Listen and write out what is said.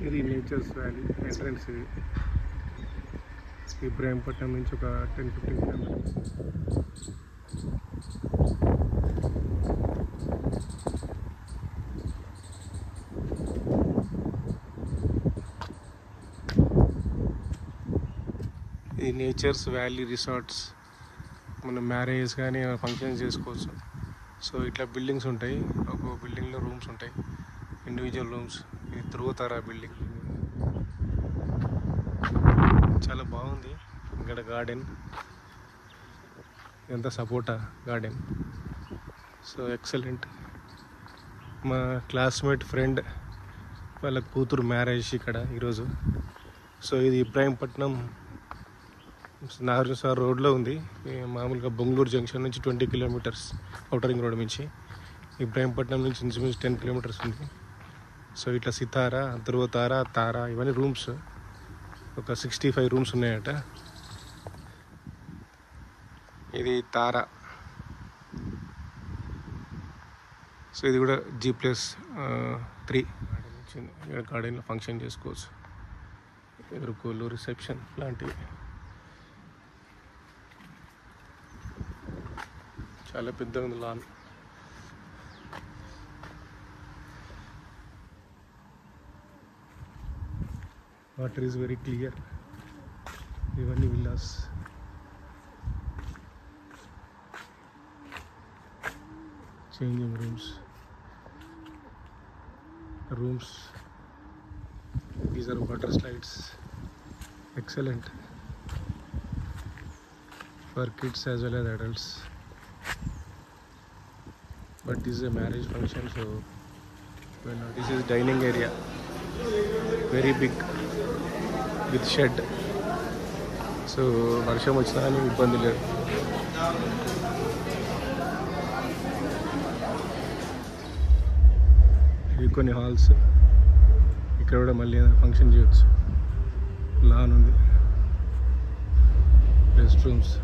ఇది nature's valley entrance. ఇది ఇబ్రాహీంపట్నం నుంచి ఒక 10-15 కిలోమీటర్స్. ఈ నేచర్స్ వ్యాలీ రిసార్ట్స్ మనం మ్యారేజెస్ కానీ ఫంక్షన్స్ చేసుకోవచ్చు. సో ఇట్లా బిల్డింగ్స్ ఉంటాయి, ఒక బిల్డింగ్లో రూమ్స్ ఉంటాయి, ఇండివిజువల్ రూమ్స్. ఇది ధ్రువతారా బిల్డింగ్, చాలా బాగుంది. ఇక్కడ గార్డెన్, ఇదంతా సపోటా గార్డెన్. So excellent. మా క్లాస్మేట్ ఫ్రెండ్ వాళ్ళ కూతురు మ్యారేజ్ ఇక్కడ ఈరోజు. సో ఇది ఇబ్రాహీంపట్నం నాగార్జున సాగర్ రోడ్లో ఉంది. మామూలుగా బొంగళూరు జంక్షన్ నుంచి 20 కిలోమీటర్స్ ఔటర్ రింగ్ రోడ్ నుంచి. ఇబ్రాహీంపట్నం నుంచి ఇంచుమించు 10 కిలోమీటర్స్ ఉంది. సో ఇట్లా సితారా, ధ్రువతారా, తారా ఇవన్నీ రూమ్స్. ఒక 65 రూమ్స్ ఉన్నాయట. ఇది తారా. సో ఇది కూడా G+3 గార్డెన్లో ఫంక్షన్ చేసుకోవచ్చు. ఎదుర్కోలు, రిసెప్షన్ లాంటివి చాలా పెద్దగా ఉంది lawn. Water is very clear. ఇవన్నీ villas. Changing rooms. These are water slides. Excellent for kids as well as adults. But this is a marriage function, so well, this is dining area, very big with shed. So వర్షం వచ్చినా కానీ ఇబ్బంది లేదు. ఇవి కొన్ని halls. ఇక్కడ కూడా మళ్ళీ ఏదైనా ఫంక్షన్ చేయొచ్చు. లాన్ ఉంది, రెస్ట్ రూమ్స్.